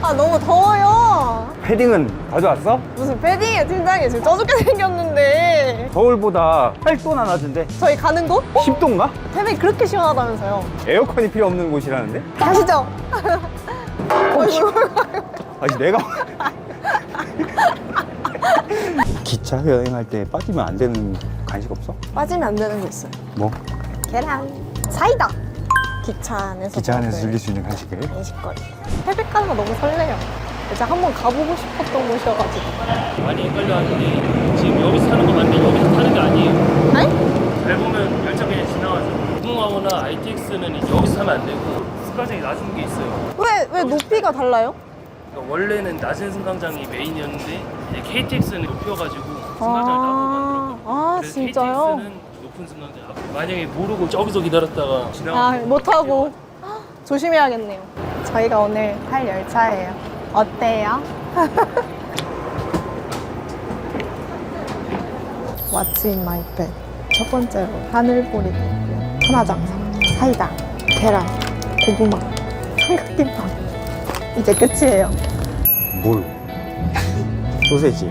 아, 너무 더워요. 패딩은 가져왔어? 무슨 패딩이에요, 팀장님. 지금 쪄죽게 생겼는데. 서울보다 8도나 낮은데 저희 가는 곳? 10도인가? 태백이 그렇게 시원하다면서요. 에어컨이 필요 없는 곳이라는데? 가시죠. 아니 내가 기차 여행할 때 빠지면 안 되는 간식 없어? 빠지면 안 되는 거 있어요. 뭐? 계란. 사이다. 기차 안에서. 기차 안에서 먹을 즐길 수 있는 간식을? 간식거리. 태백 가는 거 너무 설레요. 제가 한번 가보고 싶었던 곳이어가지고. 많이 헷갈려 하는데 지금 여기서 타는 거 맞는데 여기서 타는 게 아니에요. 아니? 잘 보면 열차 그냥 지나가죠. 무궁화호나 ITX는 여기서 타면 안 되고 승강장이 낮은 게 있어요. 왜 높이가 달라요? 그러니까 원래는 낮은 승강장이 메인이었는데 이제 KTX는 높여가지고 승강장을 따로 만들었거든요. 아, 그래서 진짜요? KTX는 높은 승강장. 만약에 모르고 저기서 기다렸다가 아, 지나가면 못하고. 조심해야겠네요. 저희가 오늘 탈 열차예요. 어때요? What's in my bag? 첫 번째로 하늘보리도 있고요. 천하장사, 사이다, 계란, 고구마, 삼각김밥. 이제 끝이에요. 뭘? 소세지.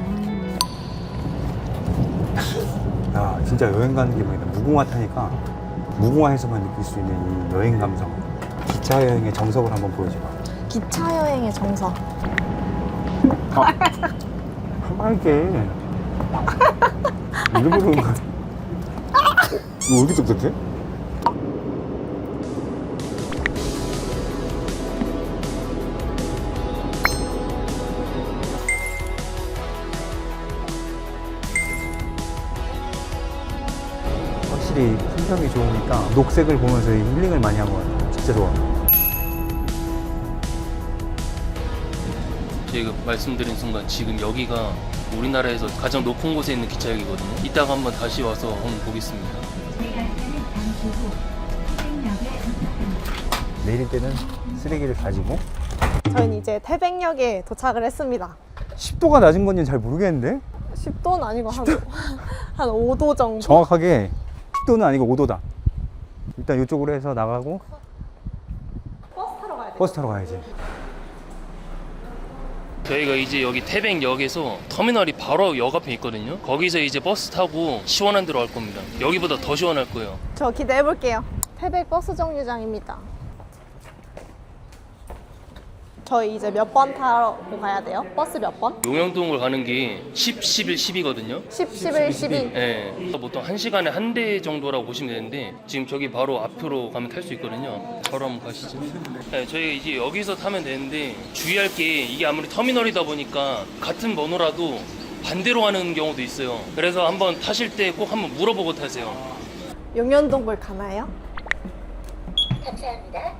야 진짜 여행 가는 기분이다. 무궁화 타니까 무궁화에서만 느낄 수 있는 이 여행 감성. 기차 여행의 정석을 한번 보여줘봐. 기차 여행의 정석. 빨개. 일부러 그런 거야. 왜 이렇게 똑똑해? 확실히 풍경이 좋으니까 녹색을 보면서 힐링을 많이 한 것 같아요. 진짜 좋아. 제가 말씀드린 순간 지금 여기가 우리나라에서 가장 높은 곳에 있는 기차역이거든요. 이따가 한번 다시 와서 한번 보겠습니다. 내릴 때는 쓰레기를 가지고 저희는 이제 태백역에 도착을 했습니다. 10도가 낮은 건지는 잘 모르겠는데 10도는 아니고 한 5도 정도? 정확하게 10도는 아니고 5도다. 일단 이쪽으로 해서 나가고 버스 타러 가야지. 저희가 이제 여기 태백역에서 터미널이 바로 역 앞에 있거든요. 거기서 이제 버스 타고 시원한 데로 갈 겁니다. 여기보다 더 시원할 거예요. 저 기대해 볼게요. 태백 버스 정류장입니다. 저희 이제 몇 번 타러 가야 돼요? 버스 몇 번? 용영동을 가는 게 10, 11, 10이거든요. 10, 11, 12. 예. 보통 1시간에 한 대 정도라고 보시면 되는데 지금 저기 바로 앞으로 가면 탈 수 있거든요. 바로 한번 가시죠. 네, 저희가 이제 여기서 타면 되는데 주의할 게 이게 아무리 터미널이다 보니까 같은 번호라도 반대로 가는 경우도 있어요. 그래서 한번 타실 때 꼭 한번 물어보고 타세요. 용현동을 가나요? 감사합니다.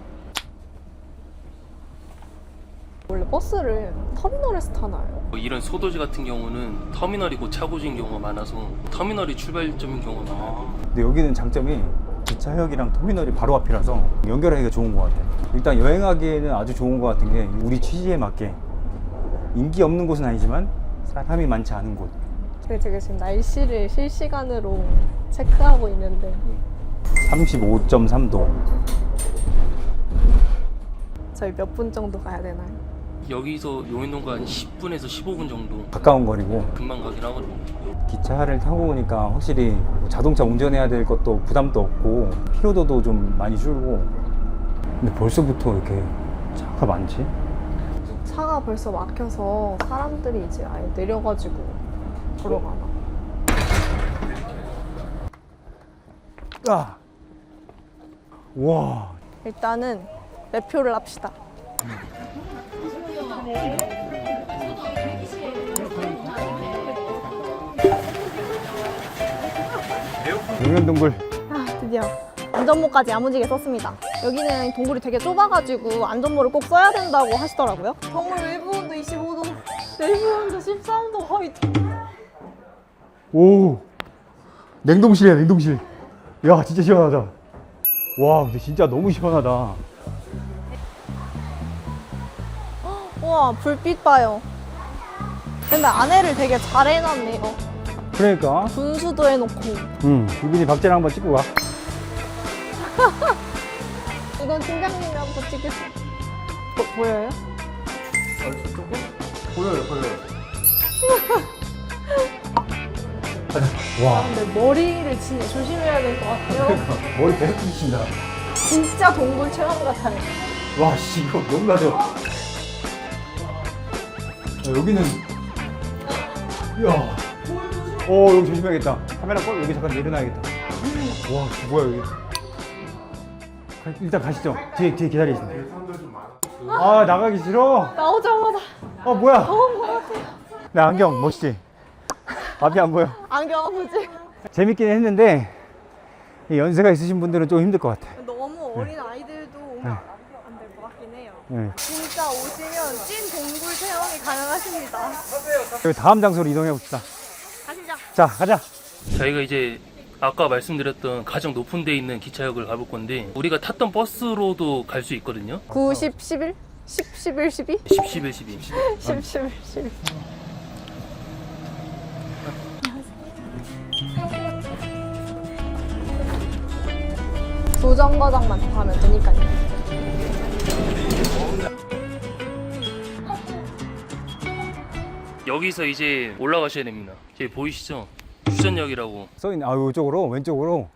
원래 버스를 터미널에서 타나요? 이런 소도시 같은 경우는 터미널이 곧 차고지인 경우가 많아서 터미널이 출발점인 경우가 많아요. 근데 여기는 장점이 기차역이랑 터미널이 바로 앞이라서 연결하기가 좋은 것 같아요. 일단 여행하기에는 아주 좋은 것 같은 게 우리 취지에 맞게 인기 없는 곳은 아니지만 사람이 많지 않은 곳. 제가 지금 날씨를 실시간으로 체크하고 있는데 35.3도. 저희 몇 분 정도 가야 되나요? 여기서 용인동가 한 10분에서 15분 정도 가까운 거리고 금방 가긴 하거든요. 기차를 타고 오니까 확실히 뭐 자동차 운전해야 될 것도 부담도 없고 피로도도 좀 많이 줄고. 근데 벌써부터 이렇게 차가 많지? 차가 벌써 막혀서 사람들이 이제 아예 내려가지고 걸어가나. 아! 와. 일단은 매표를 합시다. 용현동굴. 아, 드디어 안전모까지 야무지게 썼습니다. 여기는 동굴이 되게 좁아가지고 안전모를 꼭 써야 된다고 하시더라고요. 정말 외부온도 25도, 내부온도 13도 거의. 오, 냉동실이야, 냉동실. 야, 진짜 시원하다. 와, 근데 진짜 너무 시원하다. 우와, 불빛 봐요. 근데 안에를 되게 잘 해놨네요. 그러니까. 분수도 해놓고. 이분이 박자를 한번 찍고 가. 이건 팀장님이 한번 찍겠어요. 보여요? 조금? 보여요. 와, 근데 머리를 진짜 조심해야 될 것 같아요. 머리 계속 끼신다. 진짜 동굴 체험 같아요. 와, 씨, 이거 너무 가져. 여기는, 이야. 여기 조심해야겠다. 카메라 여기 잠깐 내려놔야겠다. 와, 뭐야, 여기. 일단 가시죠. 뒤에 기다리겠습니다. 아, 나가기 싫어? 나오자마자 뭐야. 더운 것 같아요. 내 안경, 멋있지? 앞이 안 보여. 안경 아프지? 재밌긴 했는데, 이 연세가 있으신 분들은 좀 힘들 것 같아. 너무 어린 아이들도 오면 안 될 것 같긴 해요. 네. 진짜 오시면 찐 동굴 체험이 가능하십니다. 여기 다음 장소로 이동해 봅시다. 가시죠. 자, 가자. 저희가 이제 아까 말씀드렸던 가장 높은 데 있는 기차역을 가볼 건데 우리가 탔던 버스로도 갈 수 있거든요. 9, 10, 11? 10, 11, 12? 10, 11, 12. 10, 11, 12. 두 정거장만 더 가면 되니까요. 여기서 이제 올라가셔야 됩니다. 저기 보이시죠? 휴전역이라고. 써있네. 이쪽으로, 왼쪽으로.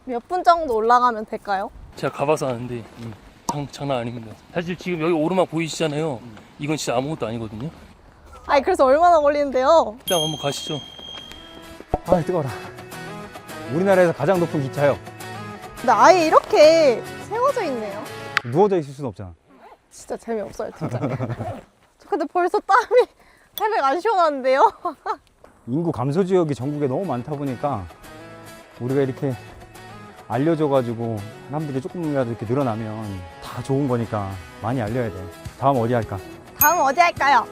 몇 분 정도 올라가면 될까요? 제가 가봐서 아는데 장난 아닙니다. 사실 지금 여기 오르막 보이시잖아요. 이건 진짜 아무것도 아니거든요. 아니 그래서 얼마나 걸리는데요? 일단 한번 가시죠. 뜨거워라. 우리나라에서 가장 높은 기차역. 근데 아예 이렇게 세워져 있네요. 누워져 있을 수는 없잖아. 진짜 재미없어요 진짜. 저 근데 벌써 땀이 태백 안 시원한데요? 인구 감소 지역이 전국에 너무 많다 보니까 우리가 이렇게 알려줘가지고 사람들이 조금이라도 이렇게 늘어나면 다 좋은 거니까 많이 알려야 돼. 다음 어디 할까? 다음 어디 할까요?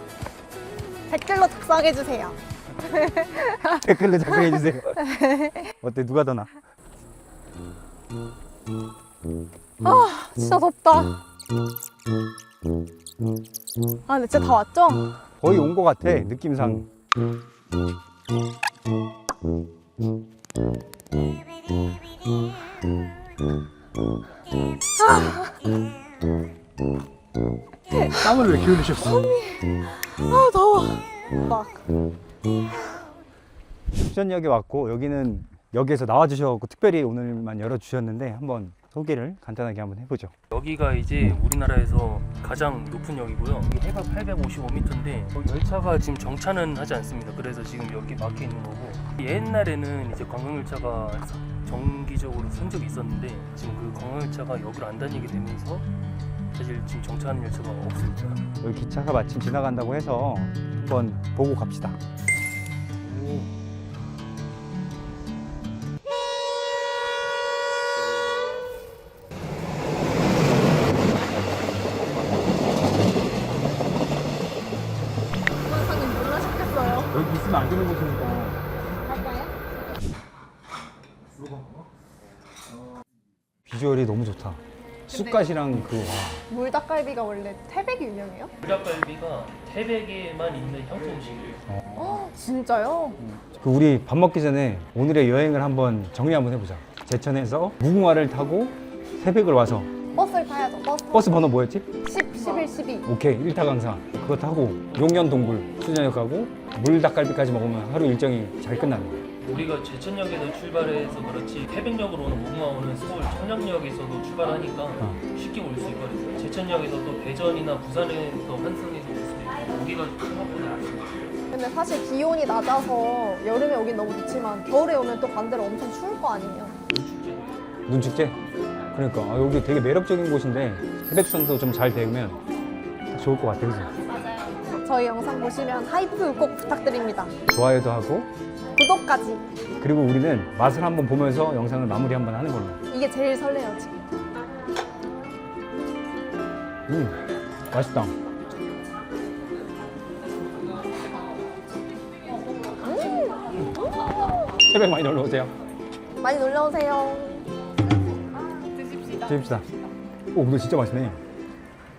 댓글로 작성해주세요. 댓글로 작성해주세요. 어때? 누가 더 나? 아 진짜 덥다. 아 근데 진짜 다 왔죠? 거의 온 거 같아, 느낌상. 땀을 왜 이렇게 흘리셨어? 아 더워. 막 휴전역에 왔고 여기는 역에서 나와주셔서 특별히 오늘만 열어주셨는데 한번 소개를 간단하게 한번 해보죠. 여기가 이제 우리나라에서 가장 높은 역이고요. 여기 해발 855m인데 열차가 지금 정차는 하지 않습니다. 그래서 지금 여기 막혀 있는 거고, 옛날에는 이제 관광열차가 정기적으로 선 적이 있었는데 지금 그 관광열차가 여기를 안 다니게 되면서 사실 지금 정차하는 열차가 없습니다. 여기 기차가 마침 지나간다고 해서 한번 보고 갑시다. 부관사님 놀라셨겠어요. 여기 있으면 안 되는 곳이니까. 갈까요? 비주얼이 너무 좋다. 숯갓이랑 그 와. 물닭갈비가 원래 태백이 유명해요? 불닭갈비가 태백에만 있는 향토 음식이에요. 진짜요? 그 우리 밥 먹기 전에 오늘의 여행을 한번 정리 한번 해보자. 제천에서 무궁화를 타고 새벽을 와서 버스를 타야죠. 버스 번호 뭐였지? 10, 11, 12. 오케이, 1타 강사 그거 타고 용연 동굴 수전역 가고 물닭갈비까지 먹으면 하루 일정이 잘 끝나네. 우리가 제천역에서 출발해서 그렇지 태백역으로 오는 무궁화호는 서울 청량역에서도 출발하니까 쉽게 올 수 있거든요. 제천역에서 또 대전이나 부산에서 환승해서 올 수도 있고 우리가 생각보다 없습니다. 근데 사실 기온이 낮아서 여름에 오긴 너무 좋지만 겨울에 오면 또 반대로 엄청 추울 거 아니에요? 눈축제? 그러니까 여기 되게 매력적인 곳인데 태백선도 좀 잘 되면 좋을 것 같아, 그지? 맞아요. 저희 영상 보시면 하이프 꼭 부탁드립니다. 좋아요도 하고 구독까지. 그리고 우리는 맛을 한번 보면서 영상을 마무리 한번 하는 걸로. 이게 제일 설레요 지금. 맛있다. 태백 많이 놀러 오세요. 많이 놀러 오세요. 드십시다. 오, 근데 진짜 맛있네.